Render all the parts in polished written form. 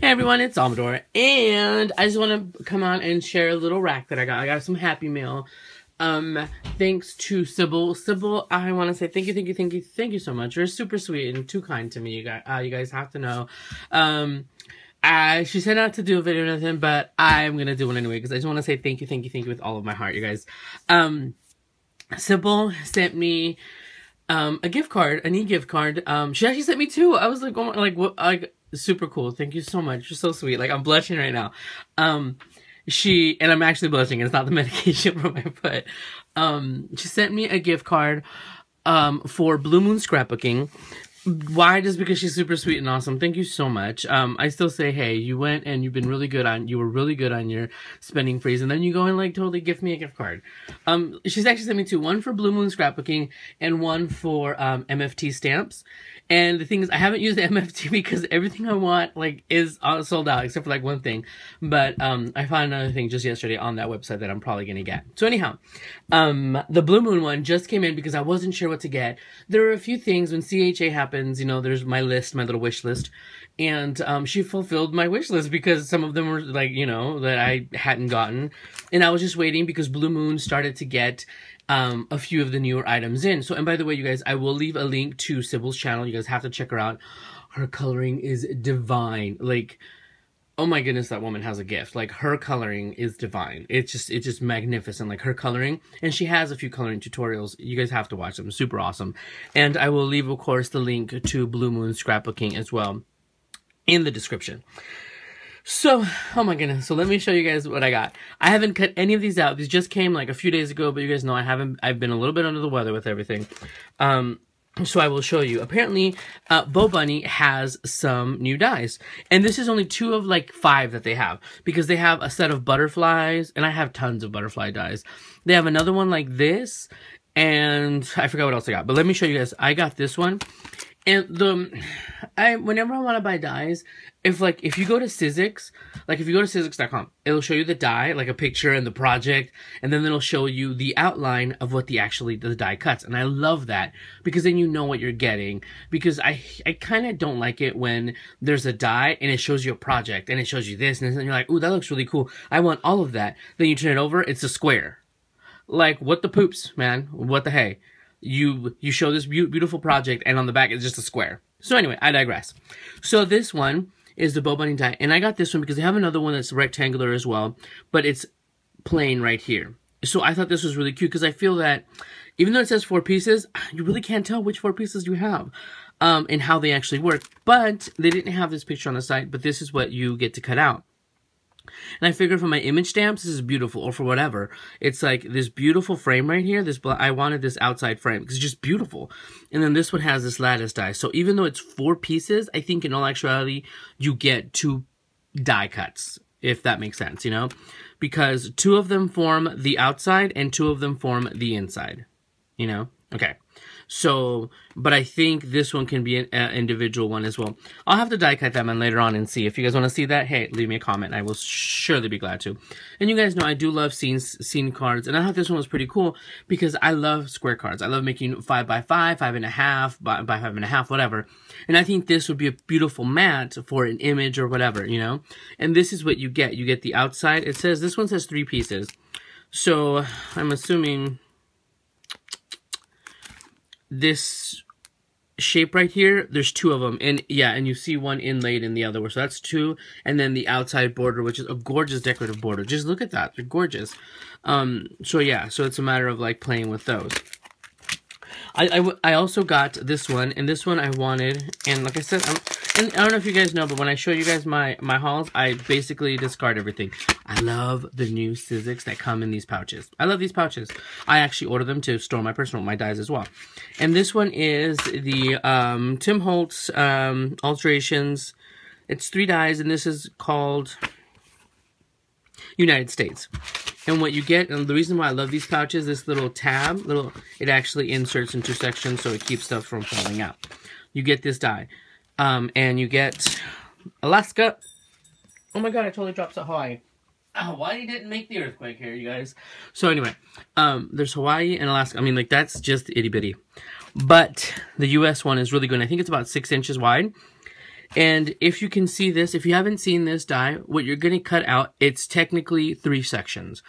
Hey everyone, it's Salvador, and I just want to come on and share a little rack that I got. I got some Happy Mail. Thanks to Sybil. Sybil, I want to say thank you so much. You're super sweet and too kind to me. You guys have to know. She said not to do a video or nothing, but I'm gonna do one anyway because I just want to say thank you with all of my heart, you guys. Sybil sent me a gift card, an e-gift card. She actually sent me two. I was like, oh my, like what, like. Super cool. Thank you so much. You're so sweet. Like, I'm blushing right now. And I'm actually blushing. It's not the medication from my foot. She sent me a gift card, for Bluemoon Scrapbooking. Why? Just because she's super sweet and awesome. Thank you so much. I still say, hey, you went and you were really good on your spending freeze, and then you go and like totally gift me a gift card. She's actually sent me two, one for Bluemoon Scrapbooking and one for, MFT stamps. And the thing is, I haven't used the MFT because everything I want, like, is sold out, except for, like, one thing. But, I found another thing just yesterday on that website that I'm probably gonna get. So anyhow, the Blue Moon one just came in because I wasn't sure what to get. There are a few things when CHA happens, you know, there's my list, my little wish list. And, she fulfilled my wish list because some of them were, like, you know, that I hadn't gotten. And I was just waiting because Blue Moon started to get a few of the newer items in. So, and by the way, you guys, I will leave a link to Sybil's channel. You guys have to check her out. Her coloring is divine. Like, oh my goodness, that woman has a gift. Like, her coloring is divine. It's just magnificent. Like, her coloring. And she has a few coloring tutorials. You guys have to watch them. Super awesome. And I will leave, of course, the link to Bluemoon Scrapbooking as well in the description. So, oh my goodness, so let me show you guys what I got. I haven't cut any of these out. These just came like a few days ago, but you guys know I've been a little bit under the weather with everything. So I will show you. Apparently, Bo Bunny has some new dies. And this is only 2 of like 5 that they have. Because they have a set of butterflies, and I have tons of butterfly dies. They have another one like this, and I forgot what else I got. But let me show you guys. I got this one. And whenever I want to buy dies, if you go to Sizzix, like if you go to Sizzix.com, it'll show you the die, like a picture and the project, and then it'll show you the outline of what the die cuts. And I love that because then you know what you're getting. Because I kind of don't like it when there's a die and it shows you a project and it shows you this and you're like, ooh, that looks really cool. I want all of that. Then you turn it over, it's a square. Like, what the poops, man? What the hey? You show this beautiful project, and on the back it's just a square. So anyway, I digress. So this one is the Bo Bunny die, and I got this one because they have another one that's rectangular as well, but it's plain right here. So I thought this was really cute because I feel that even though it says 4 pieces, you really can't tell which 4 pieces you have, and how they actually work. But they didn't have this picture on the site, but this is what you get to cut out. And I figured for my image stamps, this is beautiful, or for whatever. It's like this beautiful frame right here. I wanted this outside frame because it's just beautiful. And then this one has this lattice die. So even though it's 4 pieces, I think in all actuality, you get 2 die cuts, if that makes sense, you know? Because 2 of them form the outside and 2 of them form the inside, you know? Okay. So, but I think this one can be an individual one as well. I'll have to die cut that one later on and see. If you guys want to see that, hey, leave me a comment. I will surely be glad to. And you guys know I do love scene cards. And I thought this one was pretty cool because I love square cards. I love making 5 by 5, 5.5 by 5.5, whatever. And I think this would be a beautiful mat for an image or whatever, you know. And this is what you get. You get the outside. It says, this one says 3 pieces. So I'm assuming this shape right here, there's 2 of them, and yeah, and you see one inlaid in the other one, so that's 2, and then the outside border, which is a gorgeous decorative border. Just look at that, they're gorgeous. So yeah, so it's a matter of like playing with those. I also got this one, and this one I wanted, and like I said, and I don't know if you guys know, but when I show you guys my hauls, I basically discard everything. I love the new Sizzix that come in these pouches. I love these pouches. I actually order them to store my dies as well. And this one is the Tim Holtz Alterations. It's 3 dies, and this is called United States. And what you get, and the reason why I love these pouches, this little tab, it actually inserts into sections so it keeps stuff from falling out. You get this die. And you get Alaska. Oh my god, I totally dropped Hawaii. Hawaii didn't make the earthquake here, you guys. So anyway, there's Hawaii and Alaska. I mean, like, that's just itty bitty. But the US one is really good. I think it's about 6 inches wide. And if you can see this, if you haven't seen this die, what you're going to cut out, it's technically 3 sections.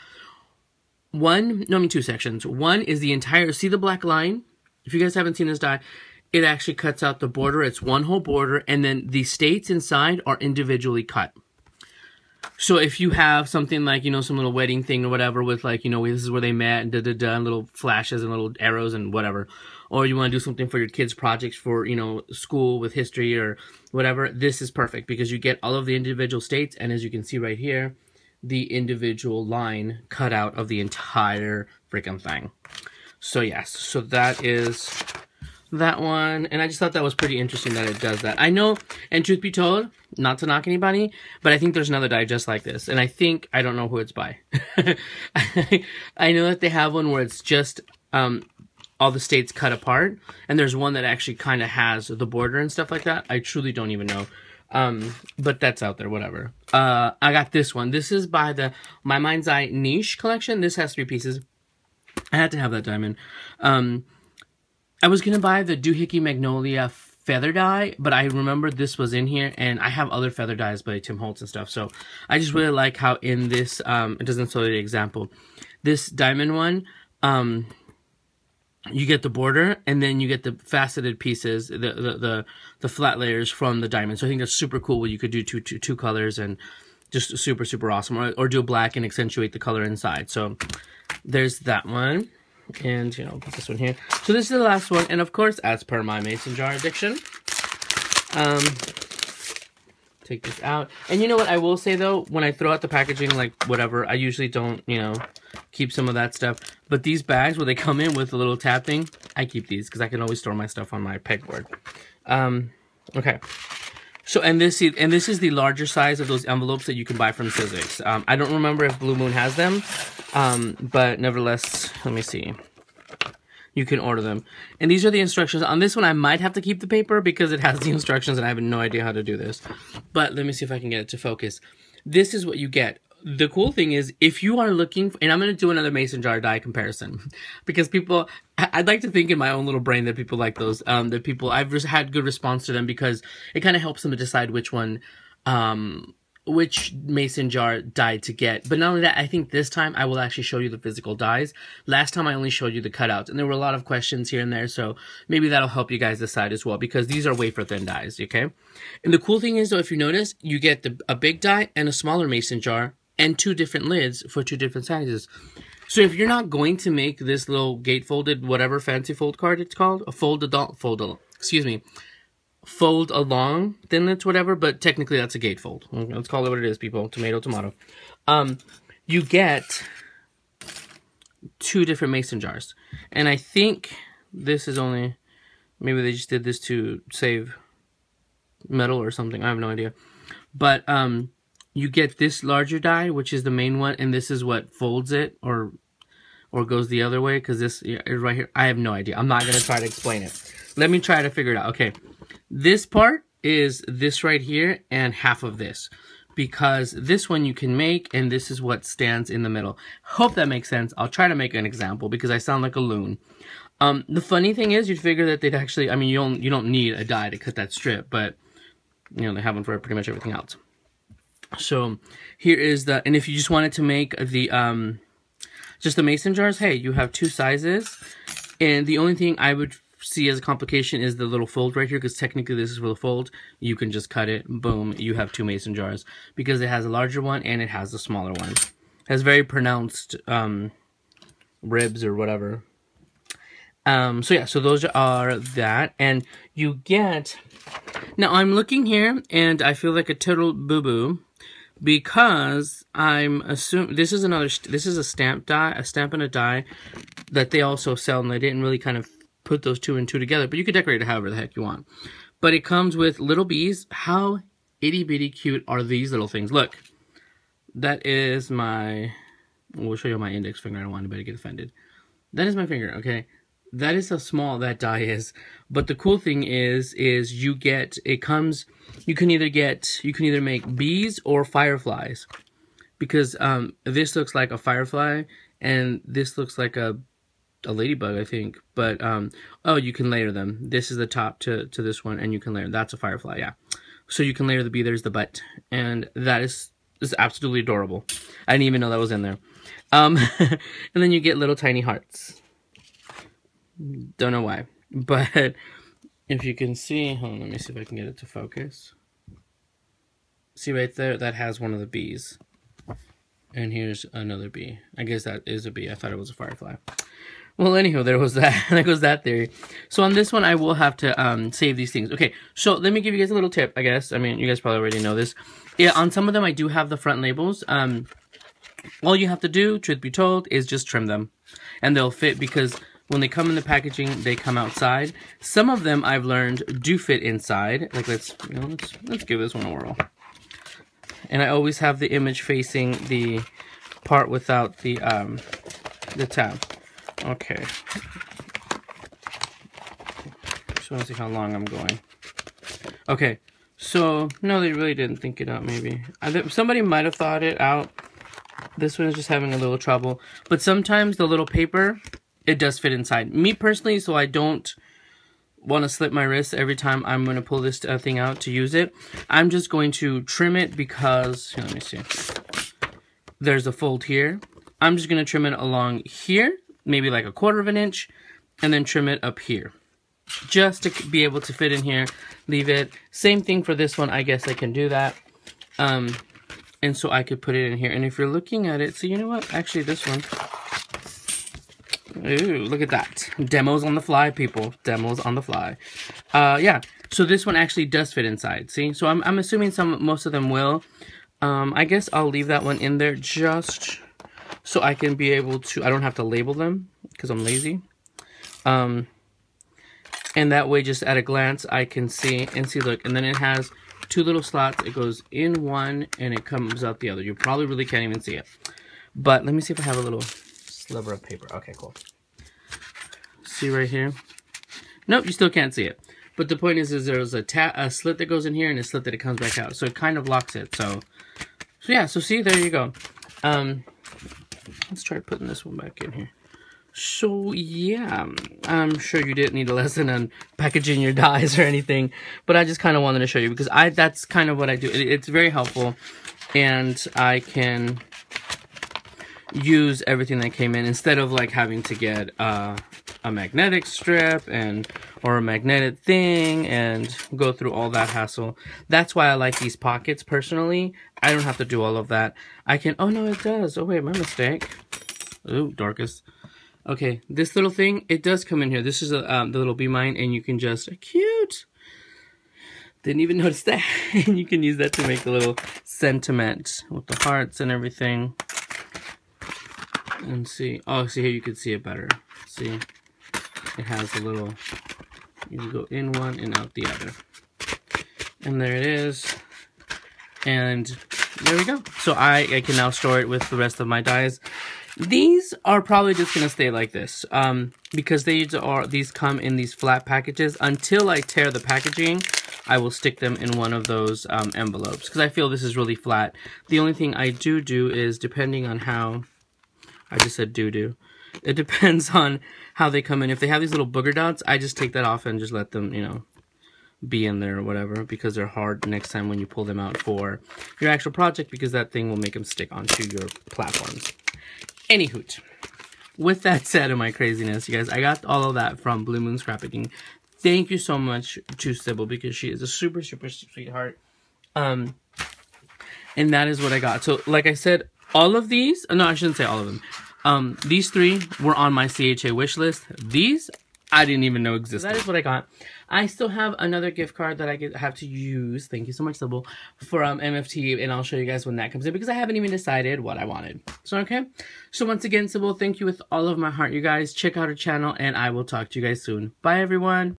Two sections. One is the entire, see the black line? If you guys haven't seen this die, it actually cuts out the border. It's one whole border, and then the states inside are individually cut. So if you have something like, you know, some little wedding thing or whatever with like, you know, this is where they met, and and little flashes and little arrows and whatever. Or you want to do something for your kids' projects for, you know, school with history or whatever, this is perfect because you get all of the individual states, and as you can see right here, the individual line cut out of the entire freaking thing. So yes, so that is that one, and I just thought that was pretty interesting that it does that. I know, and truth be told, not to knock anybody, but I think there's another die just like this, and I don't know who it's by. I know that they have one where it's just all the states cut apart, and there's one that actually kind of has the border and stuff like that. I truly don't even know. But that's out there, whatever. I got this one. This is by the My Mind's Eye Niche collection. This has 3 pieces. I had to have that diamond. I was going to buy the Doohickey Magnolia feather die, but I remembered this was in here, and I have other feather dies by Tim Holtz and stuff, so I just really like how in this, it doesn't show you the example, this diamond one, you get the border, and then you get the faceted pieces, the flat layers from the diamond. So I think that's super cool. You could do two colors and just super, super awesome. Or do black and accentuate the color inside. So there's that one. And, you know, put this one here. So this is the last one. And, of course, as per my mason jar addiction, take this out. And you know what I will say, though? When I throw out the packaging, like, whatever, I usually don't, you know, keep some of that stuff. But these bags, where they come in with a little tab thing, I keep these because I can always store my stuff on my pegboard. Okay. So, and this is the larger size of those envelopes that you can buy from Sizzix. I don't remember if Blue Moon has them, but nevertheless, let me see. You can order them. And these are the instructions. On this one, I might have to keep the paper because it has the instructions and I have no idea how to do this. But let me see if I can get it to focus. This is what you get. The cool thing is, if you are looking for, and I'm going to do another mason jar die comparison because people, I'd like to think in my own little brain that people like those, that people, I've just had good response to them because it kind of helps them to decide which one, which mason jar die to get. But not only that, I think this time I will actually show you the physical dies. Last time I only showed you the cutouts, and there were a lot of questions here and there, so maybe that'll help you guys decide as well, because these are wafer thin dies, okay? And the cool thing is, though, if you notice, you get a big die and a smaller mason jar, and 2 different lids for 2 different sizes. So if you're not going to make this little gate-folded, whatever fancy fold card it's called, a fold along thinlits, whatever, but technically that's a gatefold. Let's call it what it is, people. Tomato, tomato. You get 2 different mason jars. And I think this is only, maybe they just did this to save metal or something. I have no idea. But, you get this larger die, which is the main one, and this is what folds it or goes the other way, because this is right here. I have no idea. I'm not going to try to explain it. Let me try to figure it out. Okay, this part is this right here and half of this, because this one you can make, and this is what stands in the middle. Hope that makes sense. I'll try to make an example because I sound like a loon. The funny thing is, you'd figure that they'd actually, I mean, you don't need a die to cut that strip, but, you know, they have one for pretty much everything else. So here is the, and if you just wanted to make the, just the mason jars, hey, you have 2 sizes. And the only thing I would see as a complication is the little fold right here, because technically this is for the fold. You can just cut it, boom, you have 2 mason jars, because it has a larger one and it has a smaller one. It has very pronounced ribs or whatever. So yeah, so those are that, and you get, now I'm looking here and I feel like a total boo-boo, because I'm assuming this is a stamp die, a stamp and a die that they also sell, and they didn't really kind of put those 2 and 2 together, but you could decorate it however the heck you want. But it comes with little bees. How itty bitty cute are these little things? Look, that is my, we'll show you my index finger. I don't want anybody to get offended. That is my finger, okay? That is how small that die is. But the cool thing is you get, it comes, you can either make bees or fireflies. Because this looks like a firefly, and this looks like a ladybug, I think. But, oh, you can layer them. This is the top to this one, and you can layer, that's a firefly, yeah. So you can layer the B. There's the butt. And that is absolutely adorable. I didn't even know that was in there. And then you get little tiny hearts. Don't know why. But if you can see, hold on, let me see if I can get it to focus. See right there, that has one of the bees. And here's another bee. I guess that is a bee. I thought it was a firefly. Well, anyhow, there was that. There goes that theory. So on this one, I will have to save these things. Okay, so let me give you guys a little tip, I guess. I mean, you guys probably already know this. Yeah, on some of them, I do have the front labels. All you have to do, truth be told, is just trim them. And they'll fit because when they come in the packaging, they come outside. Some of them, I've learned, do fit inside. Like, let's give this one a whirl. And I always have the image facing the part without the tab. Okay. Just want to see how long I'm going. Okay. So, no, they really didn't think it out, maybe. Somebody might have thought it out. This one is just having a little trouble. But sometimes the little paper, it does fit inside. Me personally, so I don't want to slip my wrist every time I'm going to pull this thing out to use it, I'm just going to trim it because, here, let me see. There's a fold here. I'm just going to trim it along here, maybe like 1/4 of an inch, and then trim it up here. Just to be able to fit in here, leave it. Same thing for this one, I guess I can do that. And so I could put it in here. And if you're looking at it, so you know what? Actually, this one. Ooh, look at that. Demos on the fly, people. Demos on the fly. Yeah, so this one actually does fit inside, see? So I'm assuming most of them will. I guess I'll leave that one in there just so I can be able to, I don't have to label them because I'm lazy. And that way, just at a glance, I can see, look, and then it has 2 little slots. It goes in one and it comes out the other. You probably really can't even see it. But let me see if I have a little sliver of paper. Okay, cool. See right here? Nope, you still can't see it. But the point is there's a slit that goes in here and a slit that it comes back out. So it kind of locks it. So yeah, so see, there you go. Let's try putting this one back in here. So yeah, I'm sure you didn't need a lesson on packaging your dies or anything, but I just kind of wanted to show you because that's kind of what I do. It's very helpful, and I can use everything that came in instead of like having to get a magnetic strip or a magnetic thing and go through all that hassle. That's why I like these pockets personally. I don't have to do all of that. I can, oh no, it does. Oh wait, my mistake. Ooh, darkest. Okay, this little thing, it does come in here. This is the little Be Mine, and you can just, cute. Didn't even notice that. And you can use that to make a little sentiment with the hearts and everything. And see, oh, see here you can see it better. See, it has a little, you can go in one and out the other. And there it is. And there we go. So I can now store it with the rest of my dies. These are probably just going to stay like this because these come in these flat packages. Until I tear the packaging, I will stick them in one of those envelopes because I feel this is really flat. The only thing I do is, depending on how, I just said do. It depends on how they come in. If they have these little booger dots, I just take that off and just let them, you know, be in there or whatever, because they're hard next time when you pull them out for your actual project, because that thing will make them stick onto your platforms. Anywho, with that said, of my craziness, you guys, I got all of that from Bluemoon Scrapbooking. Thank you so much to Sybil, because she is a super, super sweetheart. And that is what I got. So, like I said, all of these, no, I shouldn't say all of them. These 3 were on my CHA wish list. These, I didn't even know existed. That is what I got. I still have another gift card that I have to use. Thank you so much, Sybil, for MFT, and I'll show you guys when that comes in because I haven't even decided what I wanted. So, okay. So, once again, Sybil, thank you with all of my heart, you guys. Check out her channel, and I will talk to you guys soon. Bye, everyone.